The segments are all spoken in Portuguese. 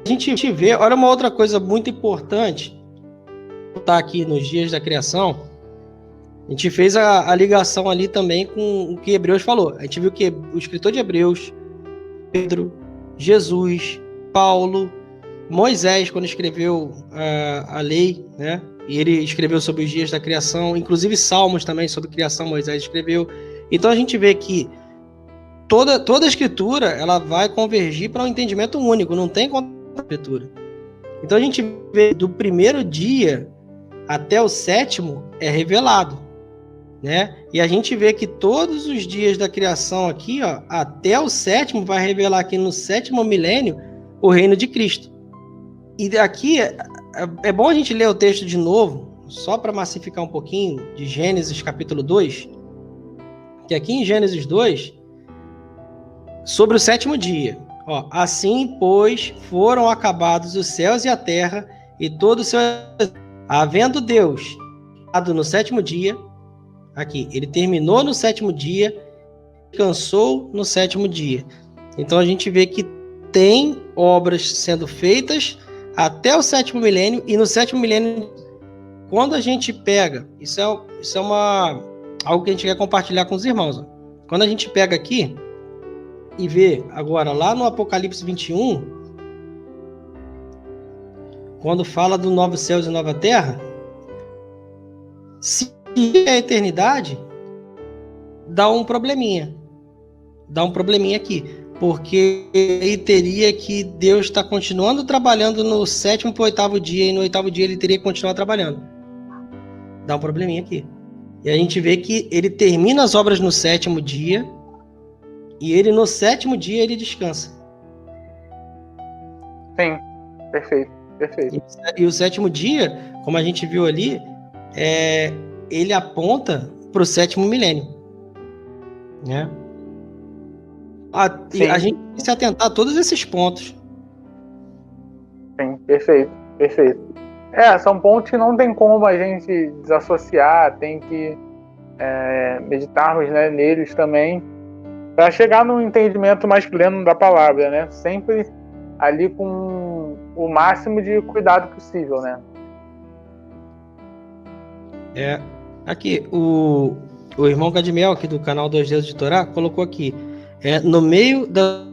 A gente vê, olha uma outra coisa muito importante, tá aqui nos dias da criação, a gente fez a ligação ali também com o que Hebreus falou. A gente viu que o escritor de Hebreus, Pedro, Jesus, Paulo, Moisés, quando escreveu a lei, né? E ele escreveu sobre os dias da criação, inclusive Salmos também sobre criação, Moisés escreveu. Então a gente vê que toda a escritura ela vai convergir para um entendimento único, não tem escritura. Então a gente vê do primeiro dia até o sétimo é revelado, né? E a gente vê que todos os dias da criação aqui, ó, até o sétimo vai revelar aqui no sétimo milênio o reino de Cristo. E aqui é bom a gente ler o texto de novo, só para massificar um pouquinho, de Gênesis capítulo 2, que aqui em Gênesis 2, sobre o sétimo dia, ó, assim, pois, foram acabados os céus e a terra e todo o seu... Havendo Deus dado no sétimo dia, aqui, ele terminou no sétimo dia, descansou no sétimo dia. Então a gente vê que tem obras sendo feitas até o sétimo milênio, e no sétimo milênio, quando a gente pega, isso é algo que a gente quer compartilhar com os irmãos, ó. Quando a gente pega aqui e vê agora lá no Apocalipse 21, quando fala do novos céus e nova terra, se é a eternidade, dá um probleminha aqui, porque aí teria que Deus está continuando trabalhando no sétimo para o oitavo dia, e no oitavo dia ele teria que continuar trabalhando. Dá um probleminha aqui. E a gente vê que ele termina as obras no sétimo dia, e ele no sétimo dia ele descansa. Sim, perfeito. E o sétimo dia, como a gente viu ali, ele aponta para o sétimo milênio, né? A gente tem que se atentar a todos esses pontos. Sim, perfeito. São pontos que não tem como a gente desassociar, tem que meditarmos, né, neles também, para chegar num entendimento mais pleno da palavra, né? Sempre ali com o máximo de cuidado possível, né? Aqui, o irmão Cadmiel, aqui do canal Dois Dedos de Torá, colocou aqui, no meio da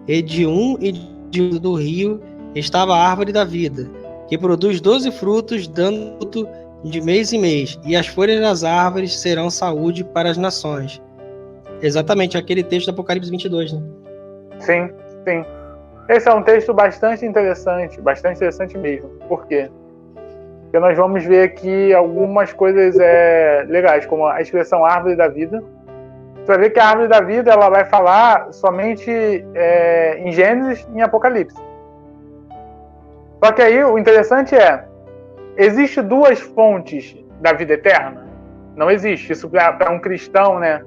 de um e de do rio estava a árvore da vida, que produz 12 frutos, dando fruto de mês em mês, e as folhas das árvores serão saúde para as nações. Exatamente, aquele texto do Apocalipse 22, né? Sim. Esse é um texto bastante interessante mesmo. Por quê? Porque nós vamos ver aqui algumas coisas legais, como a expressão árvore da vida. Você vai ver que a árvore da vida ela vai falar somente em Gênesis e em Apocalipse. Só que aí o interessante existe duas fontes da vida eterna? Não existe. Isso para um cristão, né?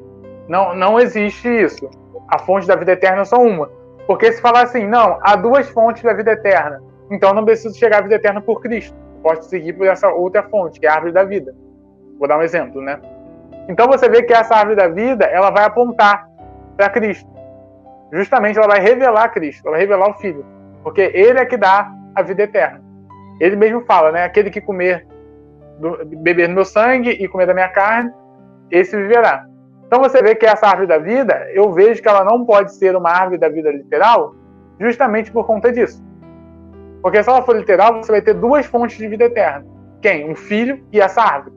Não existe isso. A fonte da vida eterna é só uma. Porque se falar assim, não, há duas fontes da vida eterna, então não preciso chegar à vida eterna por Cristo. Posso seguir por essa outra fonte, que é a árvore da vida. Vou dar um exemplo, né? Então você vê que essa árvore da vida, ela vai apontar para Cristo. Justamente ela vai revelar Cristo, ela vai revelar o Filho. Porque ele é que dá a vida eterna. Ele mesmo fala, né? Aquele que beber do meu sangue e comer da minha carne, esse viverá. Então você vê que essa árvore da vida, eu vejo que ela não pode ser uma árvore da vida literal, justamente por conta disso. Porque se ela for literal, você vai ter duas fontes de vida eterna. Quem? Um filho e essa árvore.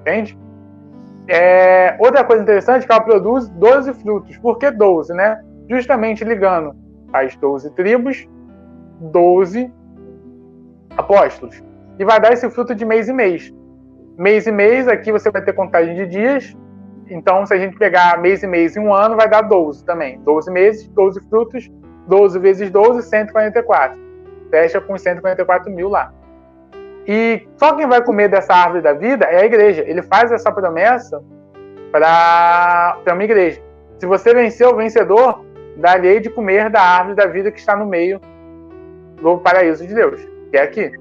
Entende? Outra coisa interessante é que ela produz 12 frutos. Por que 12, né? Justamente ligando as 12 tribos, 12 apóstolos. E vai dar esse fruto de mês em mês. Mês em mês, aqui você vai ter contagem de dias. Então, se a gente pegar mês e mês em um ano, vai dar 12 também. 12 meses, 12 frutos, 12 vezes 12, 144. Fecha com 144 mil lá. E só quem vai comer dessa árvore da vida é a igreja. Ele faz essa promessa para uma igreja. Se você vencer o vencedor, dá-lhe de comer da árvore da vida que está no meio do paraíso de Deus, que é aqui.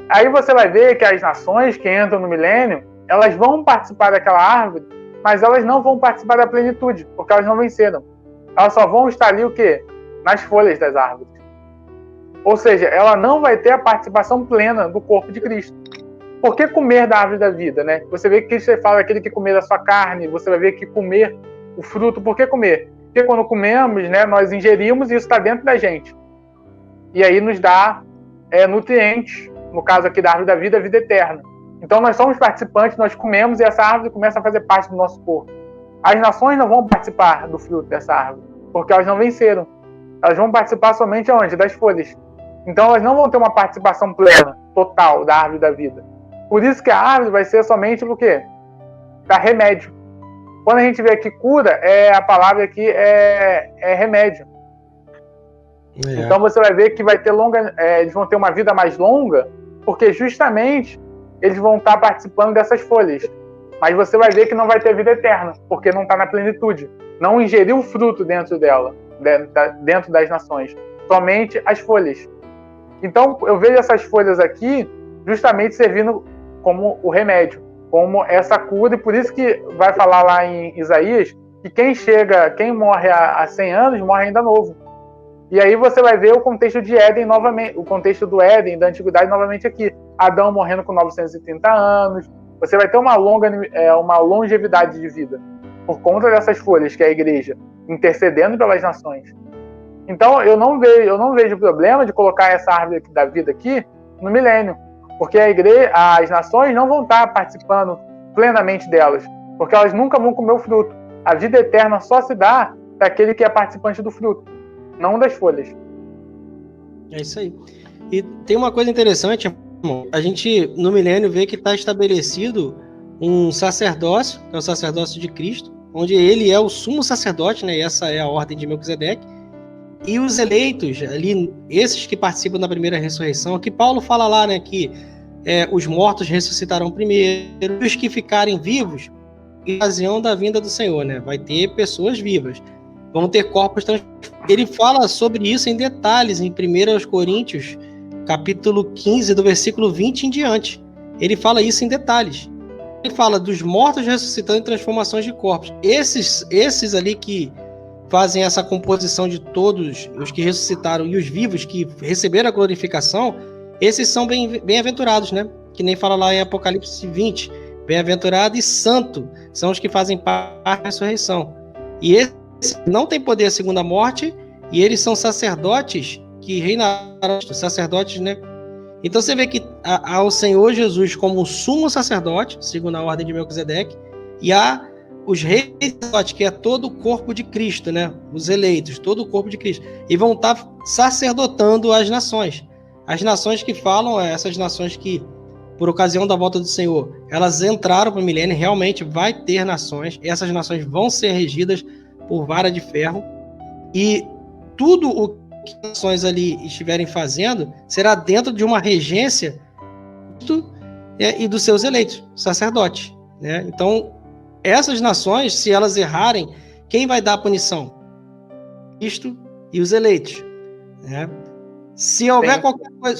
Aí você vai ver que as nações que entram no milênio, elas vão participar daquela árvore, mas elas não vão participar da plenitude, porque elas não venceram. Elas só vão estar ali o quê? Nas folhas das árvores. Ou seja, ela não vai ter a participação plena do corpo de Cristo. Por que comer da árvore da vida, né? Você vê que Cristo fala aquele que comer da sua carne, você vai ver que comer o fruto. Por que comer? Porque quando comemos, né, nós ingerimos e isso está dentro da gente. E aí nos dá nutrientes, no caso aqui da árvore da vida, a vida eterna. Então nós somos participantes, nós comemos e essa árvore começa a fazer parte do nosso corpo. As nações não vão participar do fruto dessa árvore, porque elas não venceram. Elas vão participar somente aonde? Das folhas. Então elas não vão ter uma participação plena, total, da árvore da vida. Por isso que a árvore vai ser somente o quê? Para remédio. Quando a gente vê aqui cura, a palavra aqui é remédio. Então você vai ver que vai ter eles vão ter uma vida mais longa, porque justamente eles vão estar participando dessas folhas. Mas você vai ver que não vai ter vida eterna, porque não está na plenitude. Não ingeriu o fruto dentro dela, dentro das nações. Somente as folhas. Então eu vejo essas folhas aqui justamente servindo como o remédio, como essa cura, e por isso que vai falar lá em Isaías que quem morre há 100 anos, morre ainda novo. E aí você vai ver o contexto de Éden novamente, o contexto do Éden, da antiguidade novamente aqui. Adão morrendo com 930 anos. Você vai ter uma longevidade de vida por conta dessas folhas, que é a igreja, intercedendo pelas nações. Então eu não vejo problema de colocar essa árvore da vida aqui no milênio, porque as nações não vão estar participando plenamente delas, porque elas nunca vão comer o fruto. A vida eterna só se dá para aquele que é participante do fruto, não das folhas. É isso aí. E tem uma coisa interessante, irmão. A gente no milênio vê que está estabelecido um sacerdócio, que é o sacerdócio de Cristo, onde ele é o sumo sacerdote, né? E essa é a ordem de Melquisedeque. E os eleitos ali, esses que participam da primeira ressurreição, que Paulo fala lá, né, que os mortos ressuscitarão primeiro, e os que ficarem vivos, em ocasião da vinda do Senhor, né? Vai ter pessoas vivas, vão ter corpos transformados. Ele fala sobre isso em detalhes em 1 Coríntios, capítulo 15, do versículo 20 em diante. Ele fala isso em detalhes. Ele fala dos mortos ressuscitando em transformações de corpos. Esses ali que fazem essa composição de todos os que ressuscitaram e os vivos que receberam a glorificação, esses são bem-aventurados, né? Que nem fala lá em Apocalipse 20. Bem-aventurado e santo são os que fazem parte da ressurreição. E esses não têm poder a segunda morte, e eles são sacerdotes que reinarão, sacerdotes, né? Então você vê que há o Senhor Jesus como sumo sacerdote, segundo a ordem de Melquisedeque, e há os reis, que é todo o corpo de Cristo, né? Os eleitos, todo o corpo de Cristo. E vão estar sacerdotando as nações. As nações que falam, essas nações que, por ocasião da volta do Senhor, elas entraram para o milênio, realmente vai ter nações. Essas nações vão ser regidas por vara de ferro. E tudo o que as nações ali estiverem fazendo será dentro de uma regência e dos seus eleitos, sacerdotes, né? Então, essas nações, se elas errarem, quem vai dar a punição? Cristo e os eleitos, né? Se houver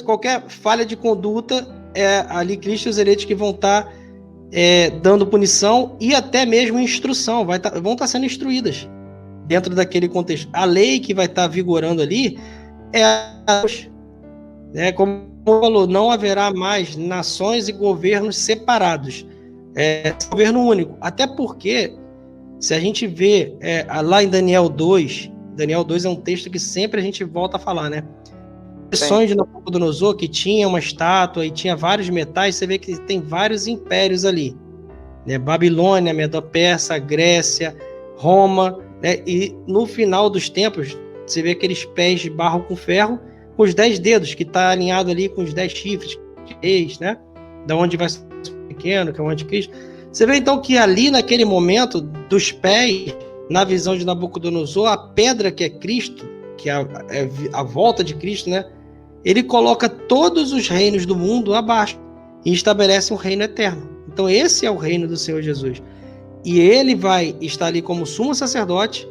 qualquer falha de conduta, ali Cristo e os eleitos que vão estar dando punição e até mesmo instrução, vão estar sendo instruídas dentro daquele contexto. A lei que vai estar vigorando ali como falou, não haverá mais nações e governos separados. Governo único. Até porque, se a gente vê lá em Daniel 2 é um texto que sempre a gente volta a falar, né? Os sonhos de Nabucodonosor, que tinha uma estátua e tinha vários metais, você vê que tem vários impérios ali, né? Babilônia, Medo-Persa, Grécia, Roma, né? E no final dos tempos, você vê aqueles pés de barro com ferro, com os 10 dedos, que está alinhado ali com os 10 chifres, né? Da onde vai ser pequeno, que é o anticristo. Você vê então que ali naquele momento dos pés, na visão de Nabucodonosor, a pedra que é Cristo, que é a volta de Cristo, né? Ele coloca todos os reinos do mundo abaixo e estabelece um reino eterno. Então esse é o reino do Senhor Jesus. E ele vai estar ali como sumo sacerdote,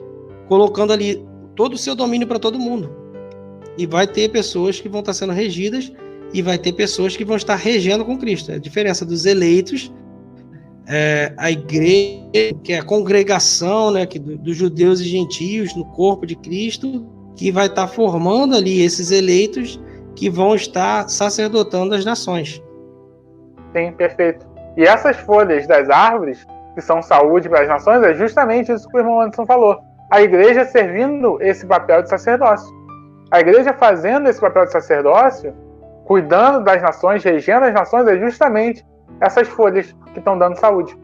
colocando ali todo o seu domínio para todo mundo. E vai ter pessoas que vão estar sendo regidas e vai ter pessoas que vão estar regendo com Cristo. A diferença dos eleitos, a igreja, que é a congregação, né, dos judeus e gentios no corpo de Cristo, que vai estar formando ali esses eleitos que vão estar sacerdotando as nações. Sim, perfeito. E essas folhas das árvores, que são saúde para as nações, é justamente isso que o irmão Anderson falou. A igreja servindo esse papel de sacerdócio. A igreja fazendo esse papel de sacerdócio, cuidando das nações, regendo as nações, é justamente essas folhas que estão dando saúde.